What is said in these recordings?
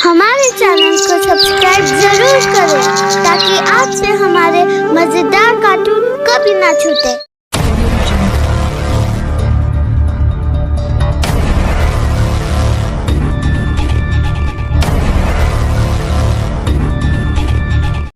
हमारे चैनल को सब्सक्राइब जरूर करें ताकि आपसे हमारे मजेदार कार्टून कभी ना छूटे।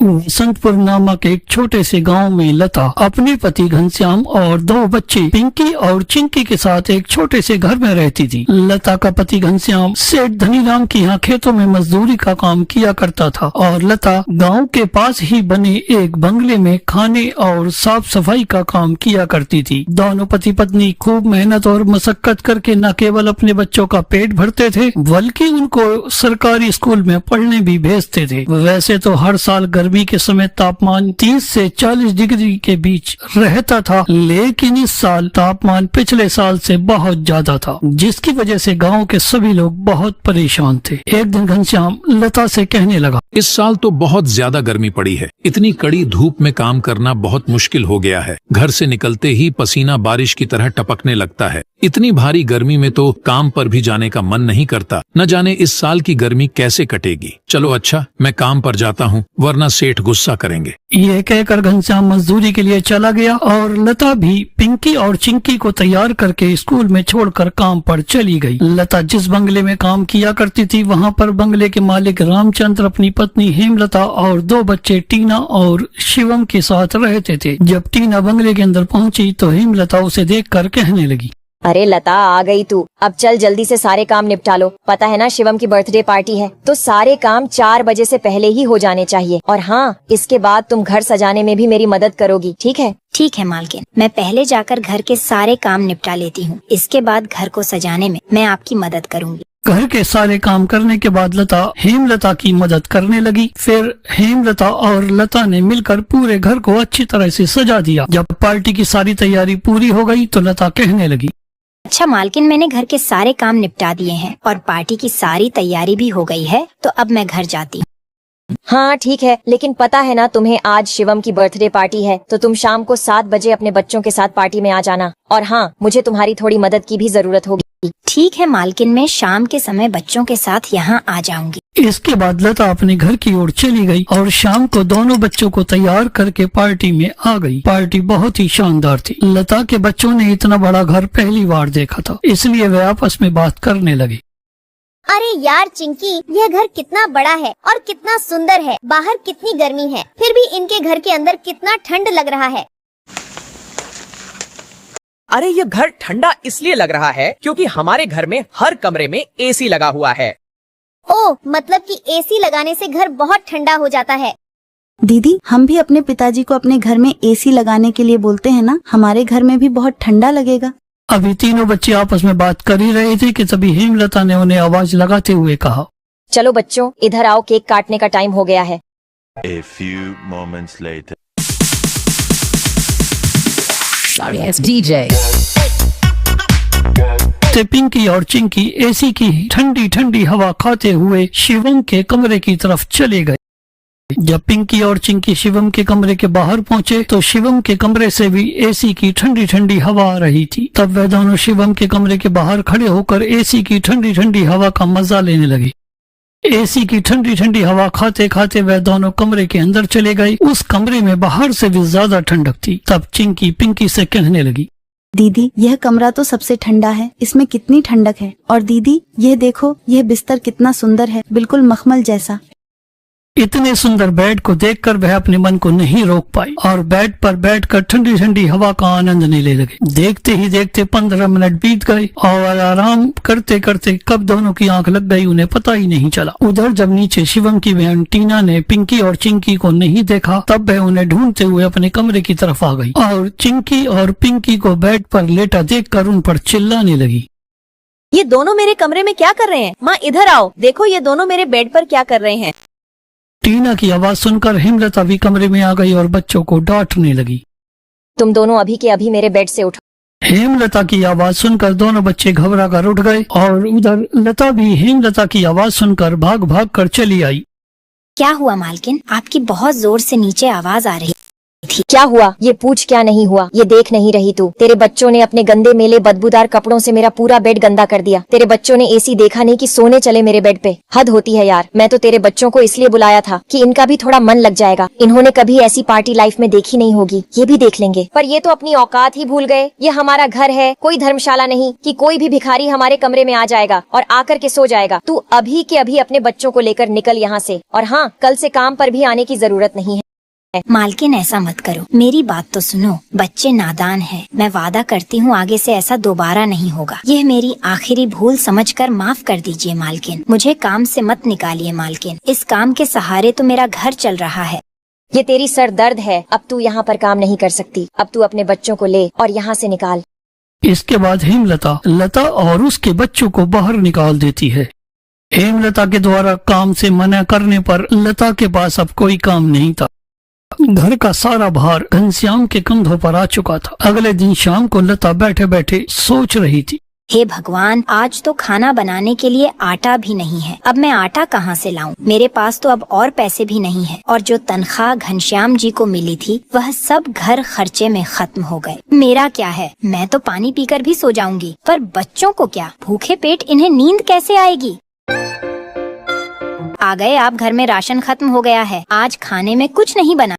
वसंतपुर नामक एक छोटे से गांव में लता अपने पति घनश्याम और दो बच्चे पिंकी और चिंकी के साथ एक छोटे से घर में रहती थी। लता का पति घनश्याम सेठ धनीराम के यहाँ खेतों में मजदूरी का काम किया करता था और लता गांव के पास ही बने एक बंगले में खाने और साफ सफाई का काम किया करती थी। दोनों पति पत्नी खूब मेहनत और मशक्कत करके न केवल अपने बच्चों का पेट भरते थे बल्कि उनको सरकारी स्कूल में पढ़ने भी भेजते थे। वैसे तो हर साल गर्मी के समय तापमान 30 से 40 डिग्री के बीच रहता था, लेकिन इस साल तापमान पिछले साल से बहुत ज्यादा था, जिसकी वजह से गांव के सभी लोग बहुत परेशान थे। एक दिन घनश्याम लता से कहने लगा, इस साल तो बहुत ज्यादा गर्मी पड़ी है। इतनी कड़ी धूप में काम करना बहुत मुश्किल हो गया है। घर से निकलते ही पसीना बारिश की तरह टपकने लगता है। इतनी भारी गर्मी में तो काम पर भी जाने का मन नहीं करता। न जाने इस साल की गर्मी कैसे कटेगी। चलो अच्छा, मैं काम पर जाता हूँ, वरना सेठ गुस्सा करेंगे। ये कहकर घनश्याम मजदूरी के लिए चला गया और लता भी पिंकी और चिंकी को तैयार करके स्कूल में छोड़कर काम पर चली गई। लता जिस बंगले में काम किया करती थी वहाँ पर बंगले के मालिक रामचंद्र अपनी पत्नी हेमलता और दो बच्चे टीना और शिवम के साथ रहते थे। जब टीना बंगले के अंदर पहुँची तो हेमलता उसे देखकर कहने लगी, अरे लता, आ गई तू। अब चल जल्दी से सारे काम निपटा लो। पता है ना शिवम की बर्थडे पार्टी है, तो सारे काम 4 बजे से पहले ही हो जाने चाहिए। और हाँ, इसके बाद तुम घर सजाने में भी मेरी मदद करोगी, ठीक है? ठीक है मालकिन, मैं पहले जाकर घर के सारे काम निपटा लेती हूँ। इसके बाद घर को सजाने में मैं आपकी मदद करूँगी। घर के सारे काम करने के बाद लता हेमलता की मदद करने लगी। फिर हेमलता और लता ने मिलकर पूरे घर को अच्छी तरह से सजा दिया। जब पार्टी की सारी तैयारी पूरी हो गई तो लता कहने लगी, अच्छा मालकिन, मैंने घर के सारे काम निपटा दिए हैं और पार्टी की सारी तैयारी भी हो गई है, तो अब मैं घर जाती हूँ। हाँ ठीक है, लेकिन पता है ना तुम्हें आज शिवम की बर्थडे पार्टी है, तो तुम शाम को 7 बजे अपने बच्चों के साथ पार्टी में आ जाना। और हाँ, मुझे तुम्हारी थोड़ी मदद की भी जरूरत होगी। ठीक है मालकिन, मैं शाम के समय बच्चों के साथ यहाँ आ जाऊंगी। इसके बाद लता अपने घर की ओर चली गई और शाम को दोनों बच्चों को तैयार करके पार्टी में आ गई। पार्टी बहुत ही शानदार थी। लता के बच्चों ने इतना बड़ा घर पहली बार देखा था, इसलिए वे आपस में बात करने लगे। अरे यार चिंकी, यह घर कितना बड़ा है और कितना सुंदर है। बाहर कितनी गर्मी है, फिर भी इनके घर के अंदर कितना ठंड लग रहा है। अरे ये घर ठंडा इसलिए लग रहा है क्योंकि हमारे घर में हर कमरे में एसी लगा हुआ है। ओह, मतलब कि एसी लगाने से घर बहुत ठंडा हो जाता है। दीदी, हम भी अपने पिताजी को अपने घर में एसी लगाने के लिए बोलते हैं ना, हमारे घर में भी बहुत ठंडा लगेगा। अभी तीनों बच्चे आपस में बात कर ही रहे थे कि तभी हेमलता ने उन्हें आवाज लगाते हुए कहा, चलो बच्चों, इधर आओ, केक काटने का टाइम हो गया है। A few moments later. Sorry, it's DJ. Pinky और चिंकी एसी की ठंडी ठंडी हवा खाते हुए शिवम के कमरे की तरफ चले गए। जब पिंकी और चिंकी शिवम के कमरे के बाहर पहुंचे तो शिवम के कमरे से भी एसी की ठंडी ठंडी हवा आ रही थी। तब वे दोनों शिवम के कमरे के बाहर खड़े होकर एसी की ठंडी ठंडी हवा का मजा लेने लगे। एसी की ठंडी ठंडी हवा खाते खाते वह दोनों कमरे के अंदर चले गए। उस कमरे में बाहर से भी ज्यादा ठंडक थी। तब चिंकी पिंकी से कहने लगी, दीदी, यह कमरा तो सबसे ठंडा है, इसमें कितनी ठंडक है। और दीदी, यह देखो, यह बिस्तर कितना सुंदर है, बिल्कुल मखमल जैसा। इतने सुंदर बेड को देखकर वह अपने मन को नहीं रोक पाई और बेड पर बैठकर ठंडी ठंडी हवा का आनंद लेने लगे। देखते ही देखते 15 मिनट बीत गए और आराम करते करते कब दोनों की आंख लग गई उन्हें पता ही नहीं चला। उधर जब नीचे शिवम की बहन टीना ने पिंकी और चिंकी को नहीं देखा तब वह उन्हें ढूंढते हुए अपने कमरे की तरफ आ गई और चिंकी और पिंकी को बेड पर लेटा देखकर उन पर चिल्लाने लगी, ये दोनों मेरे कमरे में क्या कर रहे हैं? माँ इधर आओ, देखो ये दोनों मेरे बेड पर क्या कर रहे हैं। टीना की आवाज सुनकर हेमलता भी कमरे में आ गई और बच्चों को डांटने लगी, तुम दोनों अभी के अभी मेरे बेड से उठो। हेमलता की आवाज सुनकर दोनों बच्चे घबरा कर उठ गए और उधर लता भी हेमलता की आवाज सुनकर भाग भाग कर चली आई। क्या हुआ मालकिन? आपकी बहुत जोर से नीचे आवाज आ रही थी। क्या हुआ? ये पूछ क्या नहीं हुआ? ये देख नहीं रही तू? तेरे बच्चों ने अपने गंदे मेले बदबूदार कपड़ों से मेरा पूरा बेड गंदा कर दिया। तेरे बच्चों ने एसी देखा नहीं कि सोने चले मेरे बेड पे। हद होती है यार। मैं तो तेरे बच्चों को इसलिए बुलाया था कि इनका भी थोड़ा मन लग जाएगा। इन्होंने कभी ऐसी पार्टी लाइफ में देखी नहीं होगी, ये भी देख लेंगे। पर ये तो अपनी औकात ही भूल गए। ये हमारा घर है, कोई धर्मशाला नहीं कि कोई भी भिखारी हमारे कमरे में आ जाएगा और आकर के सो जाएगा। तू अभी के अभी अपने बच्चों को लेकर निकल यहाँ से। और हाँ, कल से काम पर भी आने की जरूरत नहीं है। मालकिन ऐसा मत करो, मेरी बात तो सुनो। बच्चे नादान हैं। मैं वादा करती हूँ आगे से ऐसा दोबारा नहीं होगा। यह मेरी आखिरी भूल समझकर माफ कर दीजिए मालकिन। मुझे काम से मत निकालिए मालकिन। इस काम के सहारे तो मेरा घर चल रहा है। ये तेरी सर दर्द है। अब तू यहाँ पर काम नहीं कर सकती। अब तू अपने बच्चों को ले और यहाँ से निकाल। इसके बाद हेमलता लता और उसके बच्चों को बाहर निकाल देती है। हेमलता के द्वारा काम से मना करने पर लता के पास अब कोई काम नहीं था। घर का सारा भार घनश्याम के कंधों पर आ चुका था। अगले दिन शाम को लता बैठे बैठे सोच रही थी, हे भगवान, आज तो खाना बनाने के लिए आटा भी नहीं है। अब मैं आटा कहाँ से लाऊं? मेरे पास तो अब और पैसे भी नहीं है और जो तनख्वाह घनश्याम जी को मिली थी वह सब घर खर्चे में खत्म हो गए। मेरा क्या है, मैं तो पानी पीकर भी सो जाऊंगी, पर बच्चों को क्या? भूखे पेट इन्हें नींद कैसे आएगी? आ गए आप। घर में राशन खत्म हो गया है। आज खाने में कुछ नहीं बना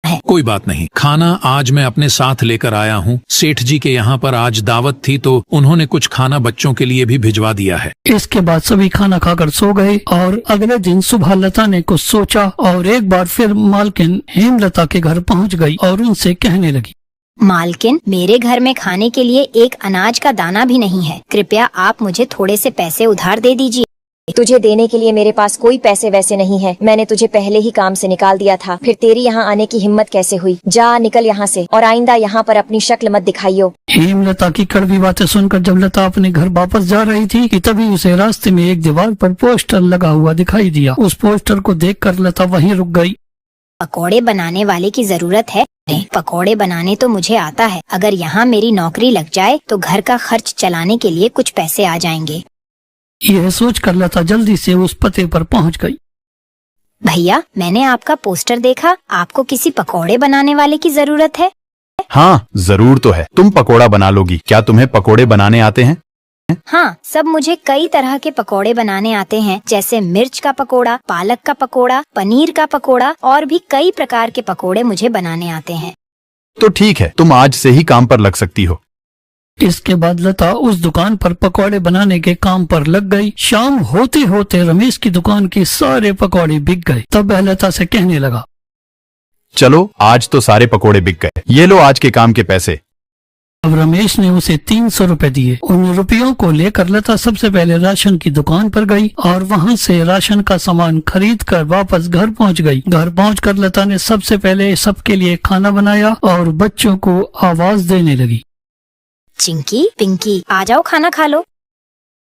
है। कोई बात नहीं, खाना आज मैं अपने साथ लेकर आया हूँ। सेठ जी के यहाँ पर आज दावत थी तो उन्होंने कुछ खाना बच्चों के लिए भी भिजवा दिया है। इसके बाद सभी खाना खाकर सो गए और अगले दिन सुबह लता ने कुछ सोचा और एक बार फिर मालकिन हेमलता के घर पहुँच गई और उनसे कहने लगी, मालकिन, मेरे घर में खाने के लिए एक अनाज का दाना भी नहीं है। कृपया आप मुझे थोड़े से पैसे उधार दे दीजिए। तुझे देने के लिए मेरे पास कोई पैसे वैसे नहीं है। मैंने तुझे पहले ही काम से निकाल दिया था, फिर तेरी यहाँ आने की हिम्मत कैसे हुई? जा निकल यहाँ से और आइंदा यहाँ पर अपनी शक्ल मत दिखाइयो। हेमलता की कड़वी बातें सुनकर जब लता अपने घर वापस जा रही थी कि तभी उसे रास्ते में एक दीवार पर पोस्टर लगा हुआ दिखाई दिया। उस पोस्टर को देखकर लता वहीं रुक गई। पकोड़े बनाने वाले की जरूरत है। पकोड़े बनाने तो मुझे आता है। अगर यहाँ मेरी नौकरी लग जाए तो घर का खर्च चलाने के लिए कुछ पैसे आ जाएंगे। यह सोचकर लता जल्दी से उस पते पर पहुंच गई। भैया, मैंने आपका पोस्टर देखा। आपको किसी पकोड़े बनाने वाले की जरूरत है? हाँ, जरूर तो है। तुम पकोड़ा बना लोगी। क्या तुम्हें पकोड़े बनाने आते हैं? हाँ, सब मुझे कई तरह के पकोड़े बनाने आते हैं, जैसे मिर्च का पकोड़ा, पालक का पकोड़ा, पनीर का पकोड़ा और भी कई प्रकार के पकोड़े मुझे बनाने आते हैं। तो ठीक है, तुम आज से ही काम पर लग सकती हो। इसके बाद लता उस दुकान पर पकौड़े बनाने के काम पर लग गई। शाम होते होते रमेश की दुकान के सारे पकौड़े बिक गए। तब वह लता से कहने लगा, चलो आज तो सारे पकोड़े बिक गए। ये लो आज के काम के पैसे। अब रमेश ने उसे 300 रुपए दिए। उन रुपयों को लेकर लता सबसे पहले राशन की दुकान पर गई और वहां से राशन का सामान खरीद कर वापस घर पहुंच गई। घर पहुंचकर लता ने सबसे पहले सबके लिए खाना बनाया और बच्चों को आवाज देने लगी, चिंकी, पिंकी, आ जाओ खाना खा लो।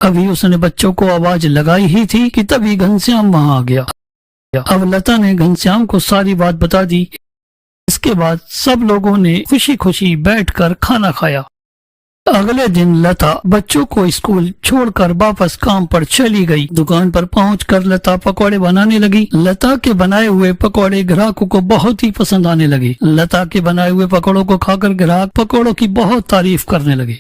अभी उसने बच्चों को आवाज लगाई ही थी कि तभी घनश्याम वहां आ गया। अब लता ने घनश्याम को सारी बात बता दी। इसके बाद सब लोगों ने खुशी खुशी बैठकर खाना खाया। अगले दिन लता बच्चों को स्कूल छोड़कर वापस काम पर चली गई। दुकान पर पहुंचकर लता पकौड़े बनाने लगी। लता के बनाए हुए पकौड़े ग्राहकों को बहुत ही पसंद आने लगे। लता के बनाए हुए पकौड़ों को खाकर ग्राहक पकौड़ों की बहुत तारीफ करने लगे।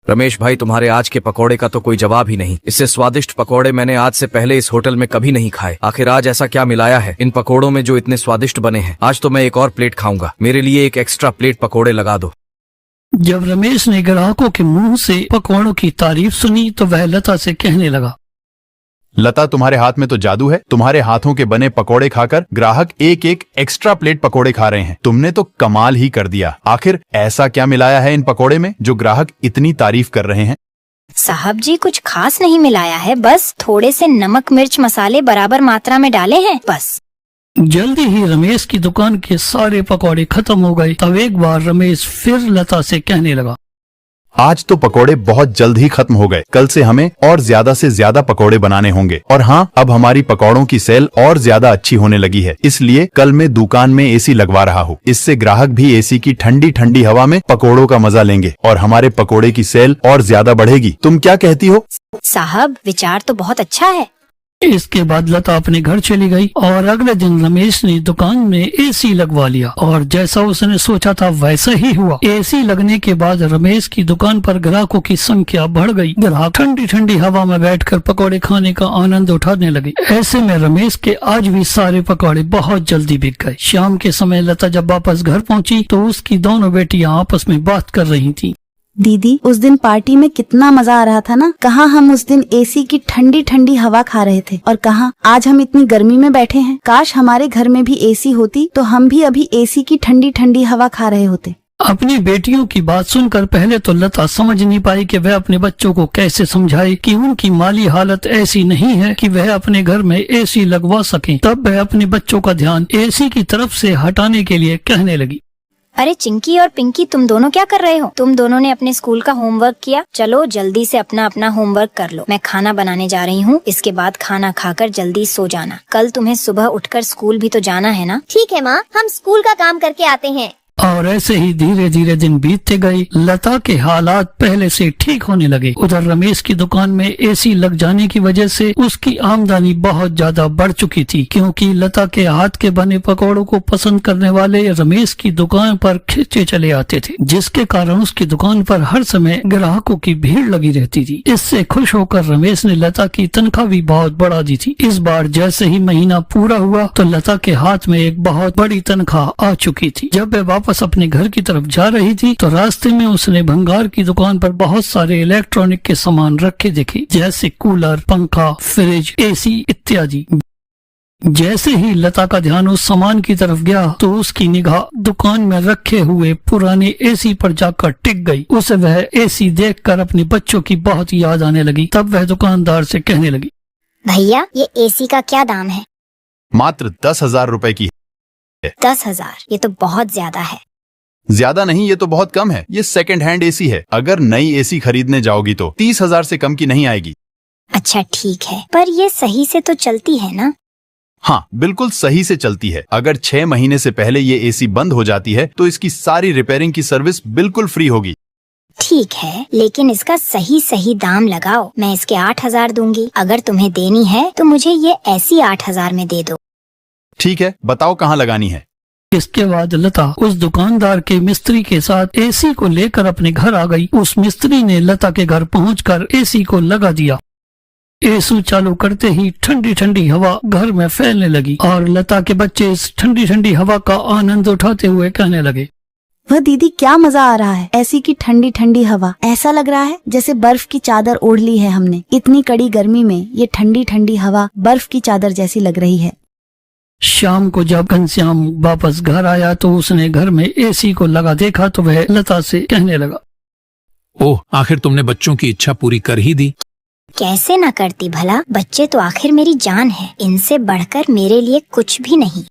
रमेश भाई, तुम्हारे आज के पकोड़े का तो कोई जवाब ही नहीं। इससे स्वादिष्ट पकोड़े मैंने आज से पहले इस होटल में कभी नहीं खाए। आखिर आज ऐसा क्या मिलाया है इन पकोड़ों में जो इतने स्वादिष्ट बने हैं? आज तो मैं एक और प्लेट खाऊंगा। मेरे लिए एक एक्स्ट्रा प्लेट पकोड़े लगा दो। जब रमेश ने ग्राहकों के मुंह से पकौड़ों की तारीफ सुनी तो वह लता से कहने लगा, लता, तुम्हारे हाथ में तो जादू है। तुम्हारे हाथों के बने पकोड़े खाकर ग्राहक एक एक एक्स्ट्रा प्लेट पकोड़े खा रहे हैं। तुमने तो कमाल ही कर दिया। आखिर ऐसा क्या मिलाया है इन पकोड़े में जो ग्राहक इतनी तारीफ कर रहे हैं? साहब जी, कुछ खास नहीं मिलाया है, बस थोड़े से नमक मिर्च मसाले बराबर मात्रा में डाले हैं, बस। जल्दी ही रमेश की दुकान के सारे पकौड़े खत्म हो गए। तब एक बार रमेश फिर लता से कहने लगा, आज तो पकोड़े बहुत जल्द ही खत्म हो गए। कल से हमें और ज्यादा से ज्यादा पकोड़े बनाने होंगे। और हाँ, अब हमारी पकोड़ों की सेल और ज्यादा अच्छी होने लगी है, इसलिए कल मैं दुकान में एसी लगवा रहा हूँ। इससे ग्राहक भी एसी की ठंडी ठंडी हवा में पकोड़ों का मजा लेंगे और हमारे पकोड़े की सेल और ज्यादा बढ़ेगी। तुम क्या कहती हो? साहब, विचार तो बहुत अच्छा है। इसके बाद लता अपने घर चली गई और अगले दिन रमेश ने दुकान में एसी लगवा लिया और जैसा उसने सोचा था वैसा ही हुआ। एसी लगने के बाद रमेश की दुकान पर ग्राहकों की संख्या बढ़ गई। ग्राहक ठंडी ठंडी हवा में बैठकर पकौड़े खाने का आनंद उठाने लगे। ऐसे में रमेश के आज भी सारे पकौड़े बहुत जल्दी बिक गए। शाम के समय लता जब वापस घर पहुंची तो उसकी दोनों बेटियां आपस में बात कर रही थीं। दीदी, उस दिन पार्टी में कितना मजा आ रहा था ना। कहाँ हम उस दिन एसी की ठंडी ठंडी हवा खा रहे थे और कहाँ आज हम इतनी गर्मी में बैठे हैं। काश हमारे घर में भी एसी होती तो हम भी अभी एसी की ठंडी ठंडी हवा खा रहे होते। अपनी बेटियों की बात सुनकर पहले तो लता समझ नहीं पाई कि वह अपने बच्चों को कैसे समझाए कि उनकी माली हालत ऐसी नहीं है कि वह अपने घर में एसी लगवा सकें। तब वह अपने बच्चों का ध्यान एसी की तरफ से हटाने के लिए कहने लगी, अरे चिंकी और पिंकी, तुम दोनों क्या कर रहे हो? तुम दोनों ने अपने स्कूल का होमवर्क किया? चलो जल्दी से अपना अपना होमवर्क कर लो। मैं खाना बनाने जा रही हूँ। इसके बाद खाना खाकर जल्दी सो जाना। कल तुम्हें सुबह उठकर स्कूल भी तो जाना है ना। ठीक है माँ, हम स्कूल का काम करके आते हैं। और ऐसे ही धीरे धीरे दिन बीतते गए। लता के हालात पहले से ठीक होने लगे। उधर रमेश की दुकान में एसी लग जाने की वजह से उसकी आमदनी बहुत ज्यादा बढ़ चुकी थी, क्योंकि लता के हाथ के बने पकौड़ों को पसंद करने वाले रमेश की दुकान पर खींचे चले आते थे, जिसके कारण उसकी दुकान पर हर समय ग्राहकों की भीड़ लगी रहती थी। इससे खुश होकर रमेश ने लता की तनख्वाह भी बहुत बढ़ा दी थी। इस बार जैसे ही महीना पूरा हुआ तो लता के हाथ में एक बहुत बड़ी तनख्वाह आ चुकी थी। जब वह वापस अपने घर की तरफ जा रही थी तो रास्ते में उसने भंगार की दुकान पर बहुत सारे इलेक्ट्रॉनिक के सामान रखे देखे, जैसे कूलर, पंखा, फ्रिज, एसी इत्यादि। जैसे ही लता का ध्यान उस सामान की तरफ गया तो उसकी निगाह दुकान में रखे हुए पुराने एसी पर जाकर टिक गई। उसे वह एसी देखकर अपने बच्चों की बहुत याद आने लगी। तब वह दुकानदार से कहने लगी, भैया ये एसी का क्या दाम है? मात्र 10,000 रुपए की है। 10,000? ये तो बहुत ज्यादा है। ज्यादा नहीं, ये तो बहुत कम है। ये सेकंड हैंड एसी है। अगर नई एसी खरीदने जाओगी तो 30,000 से कम की नहीं आएगी। अच्छा ठीक है, पर ये सही से तो चलती है ना? हाँ, बिल्कुल सही से चलती है। अगर 6 महीने से पहले ये एसी बंद हो जाती है तो इसकी सारी रिपेयरिंग की सर्विस बिल्कुल फ्री होगी। ठीक है, लेकिन इसका सही सही दाम लगाओ। मैं इसके 8,000 दूंगी। अगर तुम्हें देनी है तो मुझे ये ऐसी 8,000 में दे दो। ठीक है, बताओ कहाँ लगानी है। इसके बाद लता उस दुकानदार के मिस्त्री के साथ एसी को लेकर अपने घर आ गई। उस मिस्त्री ने लता के घर पहुंचकर एसी को लगा दिया। एसी चालू करते ही ठंडी ठंडी हवा घर में फैलने लगी और लता के बच्चे इस ठंडी ठंडी हवा का आनंद उठाते हुए कहने लगे, वह दीदी क्या मजा आ रहा है। एसी की ठंडी ठंडी हवा, ऐसा लग रहा है जैसे बर्फ की चादर ओढ़ ली है हमने। इतनी कड़ी गर्मी में ये ठंडी ठंडी हवा बर्फ की चादर जैसी लग रही है। शाम को जब घनश्याम वापस घर आया तो उसने घर में एसी को लगा देखा तो वह लता से कहने लगा, ओह, आखिर तुमने बच्चों की इच्छा पूरी कर ही दी। कैसे न करती भला, बच्चे तो आखिर मेरी जान है। इनसे बढ़कर मेरे लिए कुछ भी नहीं।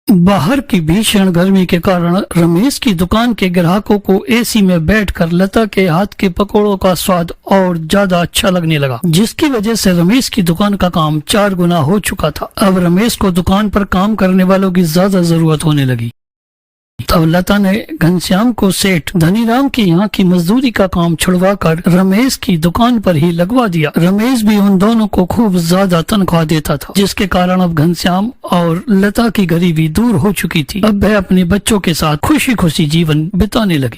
बाहर की भीषण गर्मी के कारण रमेश की दुकान के ग्राहकों को एसी में बैठकर लता के हाथ के पकौड़ों का स्वाद और ज्यादा अच्छा लगने लगा, जिसकी वजह से रमेश की दुकान का काम 4 गुना हो चुका था। अब रमेश को दुकान पर काम करने वालों की ज्यादा जरूरत होने लगी। तब लता ने घनश्याम को सेठ धनीराम की यहाँ की मजदूरी का काम छुड़वाकर रमेश की दुकान पर ही लगवा दिया। रमेश भी उन दोनों को खूब ज्यादा तनख्वाह देता था, जिसके कारण अब घनश्याम और लता की गरीबी दूर हो चुकी थी। अब वह अपने बच्चों के साथ खुशी खुशी जीवन बिताने लगी।